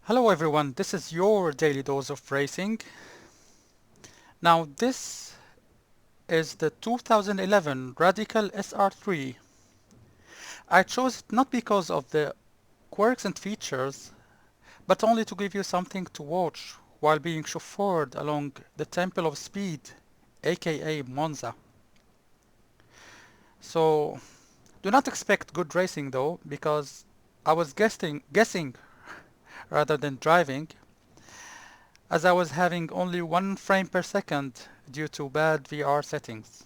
Hello everyone, this is your daily dose of racing. Now this is the 2011 Radical SR3. I chose it not because of the quirks and features, but only to give you something to watch while being chauffeured along the Temple of Speed, aka Monza. So do not expect good racing though, because I was guessing rather than driving, as I was having only 1 frame per second due to bad VR settings.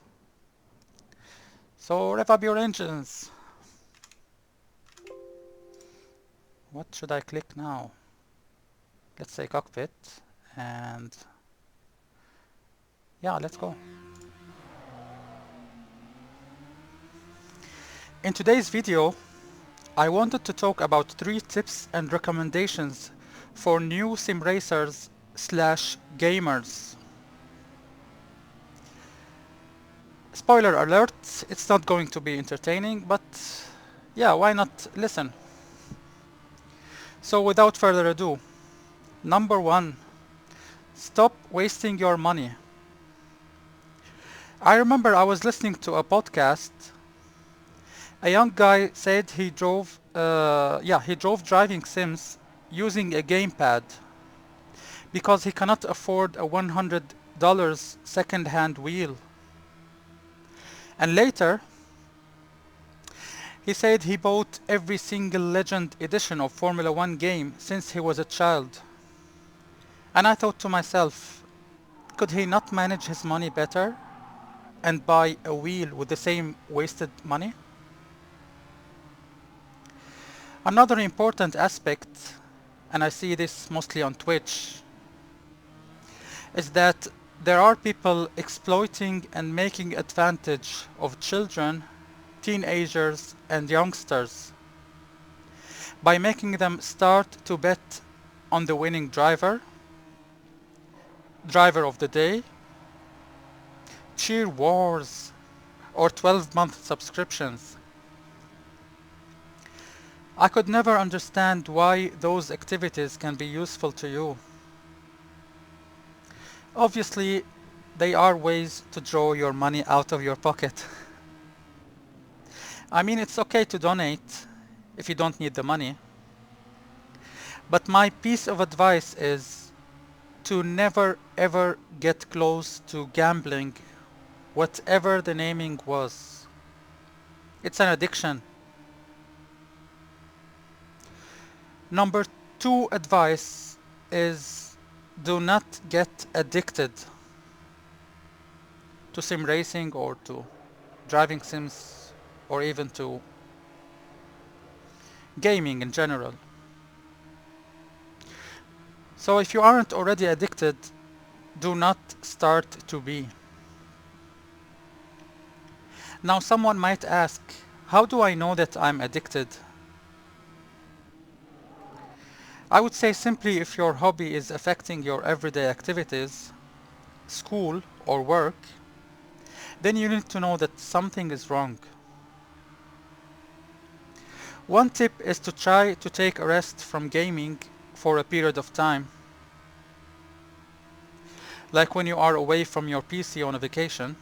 So rev up your engines. What should I click now? Let's say cockpit and yeah, let's go. In today's video, I wanted to talk about 3 tips and recommendations for new sim racers slash gamers. Spoiler alert, it's not going to be entertaining, but yeah, why not listen? So without further ado, number 1, stop wasting your money. I remember I was listening to a podcast. A young guy said he drove driving sims using a gamepad because he cannot afford a $100 second-hand wheel. And later, he said he bought every single Legend edition of Formula One game since he was a child. And I thought to myself, could he not manage his money better and buy a wheel with the same wasted money? Another important aspect, and I see this mostly on Twitch, is that there are people exploiting and making advantage of children, teenagers, and youngsters by making them start to bet on the winning driver of the day, cheer wars, or 12-month subscriptions. I could never understand why those activities can be useful to you. Obviously, they are ways to draw your money out of your pocket. I mean, it's okay to donate if you don't need the money, but my piece of advice is to never ever get close to gambling, whatever the naming was. It's an addiction. Number 2 advice is do not get addicted to sim racing or to driving sims or even to gaming in general. So if you aren't already addicted, do not start to be. Now someone might ask, how do I know that I'm addicted? I would say simply if your hobby is affecting your everyday activities, school or work, then you need to know that something is wrong. One tip is to try to take a rest from gaming for a period of time. Like when you are away from your PC on a vacation.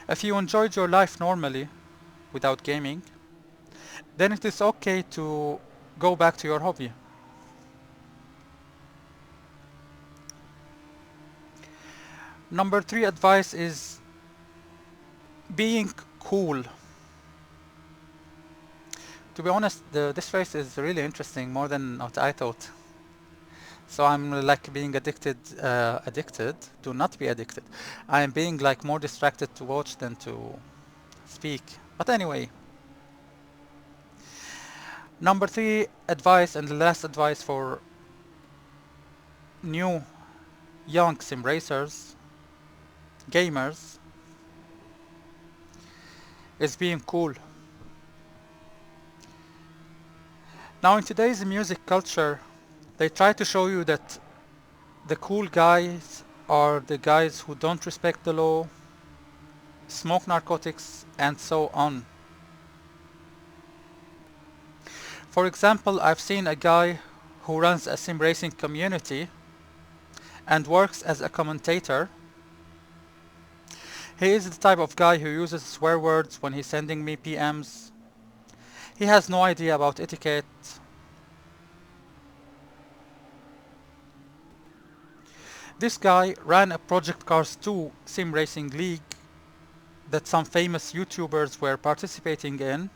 If you enjoyed your life normally, without gaming, then it is okay to go back to your hobby. Number 3 advice is being cool. To be honest, this phrase is really interesting, more than what I thought. So I'm like being addicted. Do not be addicted. I'm being like more distracted to watch than to speak. But anyway, number 3 advice and the last advice for new young sim racers, gamers, is being cool. Now in today's music culture, they try to show you that the cool guys are the guys who don't respect the law, smoke narcotics, and so on. For example, I've seen a guy who runs a sim racing community and works as a commentator. He is the type of guy who uses swear words when he's sending me PMs. He has no idea about etiquette. This guy ran a Project Cars 2 sim racing league that some famous YouTubers were participating in.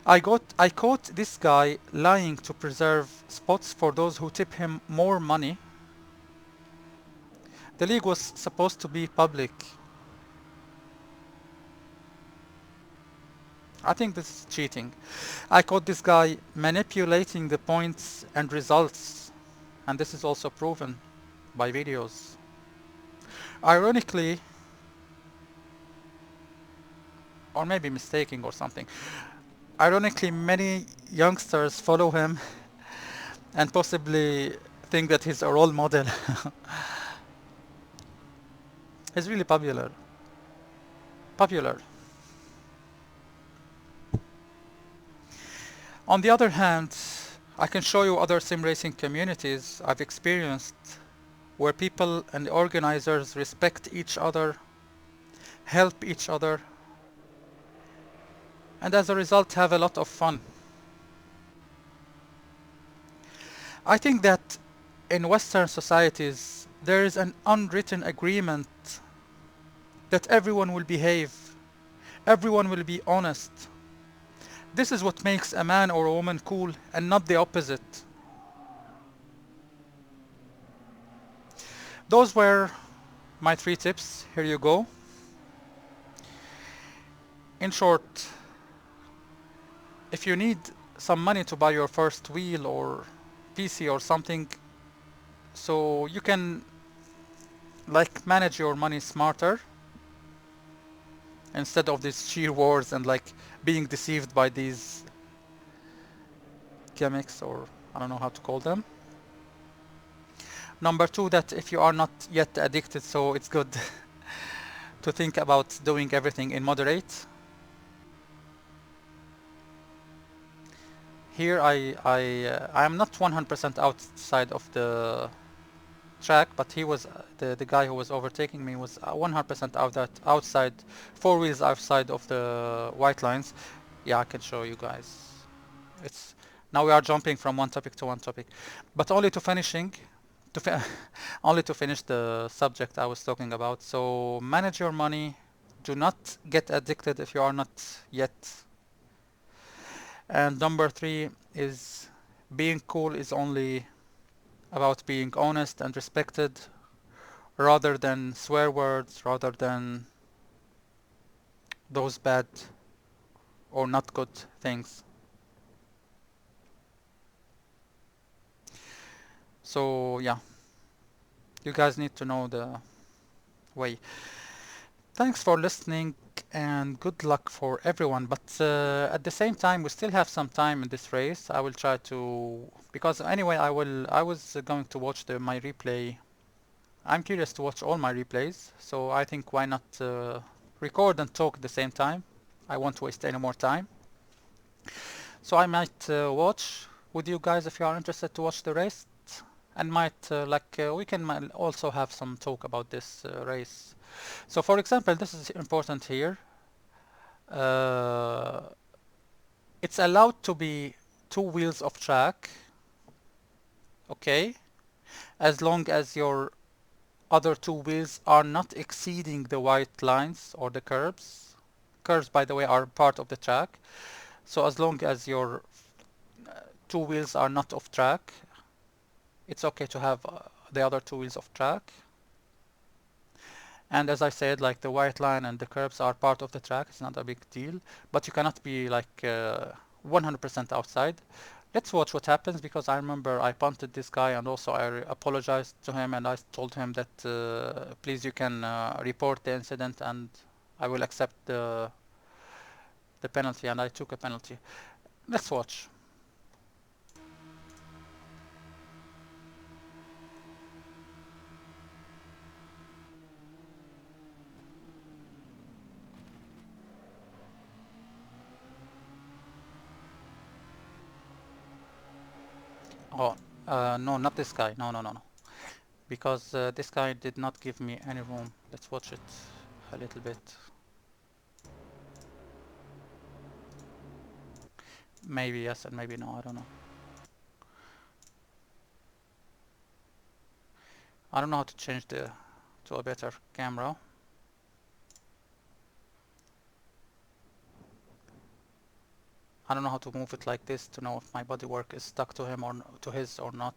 I caught this guy lying to preserve spots for those who tip him more money. The league was supposed to be public. I think this is cheating. I caught this guy manipulating the points and results, and this is also proven by videos. Ironically, or maybe mistaking or something, ironically many youngsters follow him and possibly think that he's a role model. He's really popular. Popular. On the other hand, I can show you other sim racing communities I've experienced where people and organizers respect each other, help each other, and as a result have a lot of fun. I think that in Western societies there is an unwritten agreement that everyone will behave, everyone will be honest. This is what makes a man or a woman cool and not the opposite. Those were my 3 tips. Here you go. In short, if you need some money to buy your first wheel or PC or something, so you can like manage your money smarter instead of these sheer wars and like being deceived by these gimmicks, or I don't know how to call them. Number 2, that if you are not yet addicted, so it's good to think about doing everything in moderate. Here I am not 100% outside of the track, but he was the guy who was overtaking me was 100% outside, 4 wheels outside of the white lines. Yeah, I can show you guys. It's now we are jumping from one topic to one topic, but only to finishing to fi only to finish the subject I was talking about. So manage your money. Do not get addicted if you are not yet. And number 3 is being cool is only about being honest and respected rather than swear words, rather than those bad or not good things. So yeah, you guys need to know the way. Thanks for listening and good luck for everyone. But at the same time, we still have some time in this race. I will try to, because anyway, I was going to watch my replay. I'm curious to watch all my replays, so I think why not record and talk at the same time. I won't waste any more time. So I might watch with you guys if you are interested to watch the race, and might we can also have some talk about this race. So for example, this is important here. Uh, it's allowed to be 2 wheels of track, okay, as long as your other 2 wheels are not exceeding the white lines or the curbs. Curbs, by the way, are part of the track. So as long as your 2 wheels are not off track, it's okay to have the other 2 wheels of track. And as I said, like the white line and the curbs are part of the track. It's not a big deal, but you cannot be like 100% outside. Let's watch what happens, because I remember I punted this guy and also I apologized to him and I told him that please you can report the incident and I will accept the penalty, and I took a penalty. Let's watch. Oh, no, not this guy. No, no, no, no. Because this guy did not give me any room. Let's watch it a little bit. Maybe yes and maybe no, I don't know. I don't know how to change to a better camera. I don't know how to move it like this to know if my body work is stuck to him or to his or not.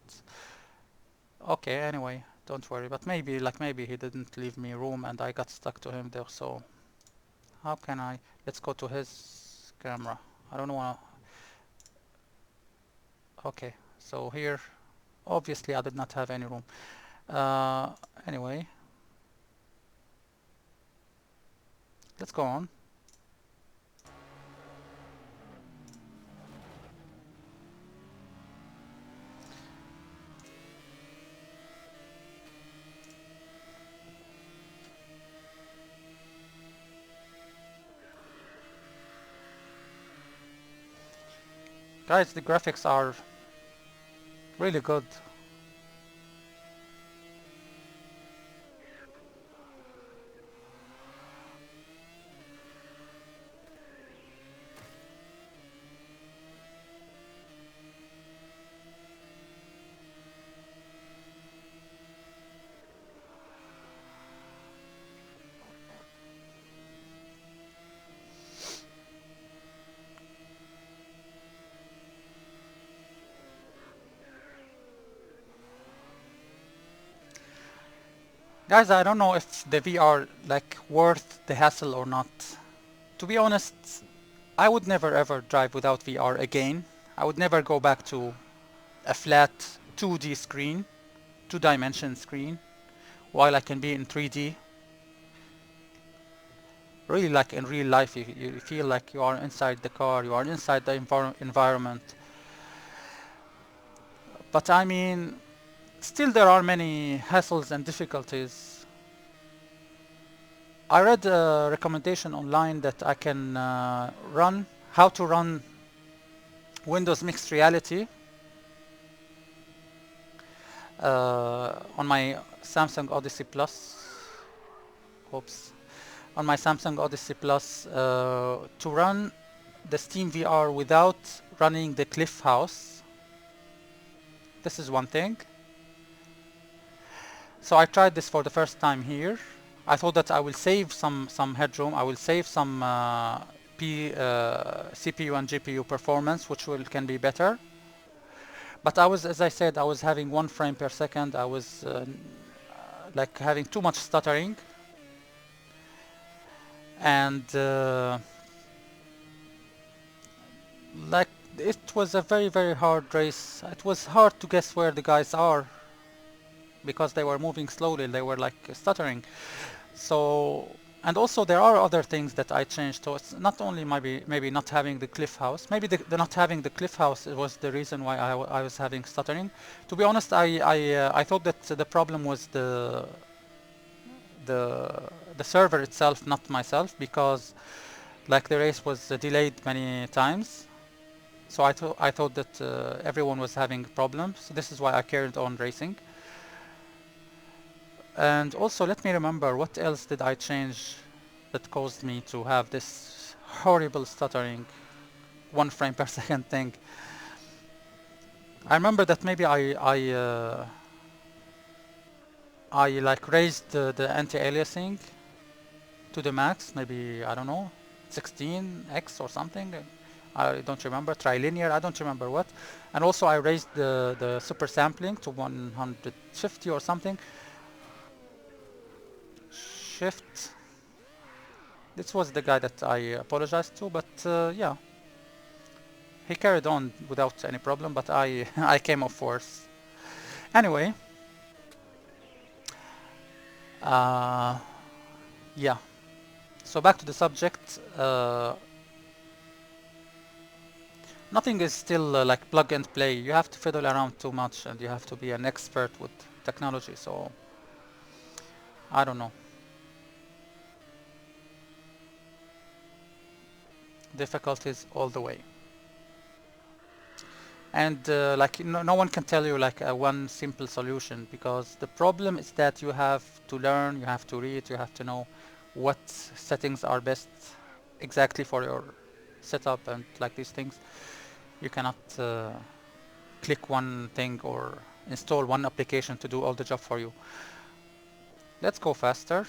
Okay, anyway, don't worry. But maybe he didn't leave me room and I got stuck to him there. So how can I? Let's go to his camera. I don't wanna. Okay, so here, obviously I did not have any room. Uh, anyway, let's go on. Guys, the graphics are really good. Guys, I don't know if the VR like worth the hassle or not. To be honest, I would never ever drive without VR again. I would never go back to a flat 2D screen, two-dimension screen, while I can be in 3D. Really, like in real life, you feel like you are inside the car, you are inside the environment. But I mean, still there are many hassles and difficulties. I read a recommendation online that I can run, how to run Windows Mixed Reality on my Samsung Odyssey Plus. Oops. On my Samsung Odyssey Plus to run the Steam VR without running the Cliff House. This is one thing. So I tried this for the first time here. I thought that I will save some headroom. I will save some CPU and GPU performance, which can be better. But I was, as I said, I was having 1 frame per second. I was like having too much stuttering, and like it was a very hard race. It was hard to guess where the guys are because they were moving slowly. They were like stuttering. So, and also there are other things that I changed. So it's not only maybe not having the cliff house. Maybe the not having the cliff house was the reason why I was having stuttering. To be honest, I thought that the problem was the the server itself, not myself, because like the race was delayed many times. So I thought that everyone was having problems. So this is why I carried on racing. And also, let me remember, what else did I change that caused me to have this horrible stuttering 1 frame per second thing? I remember that maybe I like raised the anti-aliasing to the max, maybe I don't know, 16x or something. I don't remember, trilinear, I don't remember what. And also I raised the super sampling to 150 or something. Shift. This was the guy that I apologized to, but yeah, he carried on without any problem, but I I came off worse. Anyway, uh, yeah. So back to the subject. Nothing is still like plug and play. You have to fiddle around too much, and you have to be an expert with technology. So I don't know. Difficulties all the way. And like no one can tell you like a one simple solution, because the problem is that you have to learn, you have to read, you have to know what settings are best exactly for your setup and like these things. You cannot click one thing or install one application to do all the job for you. Let's go faster.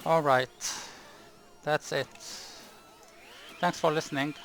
All right, that's it. Thanks for listening.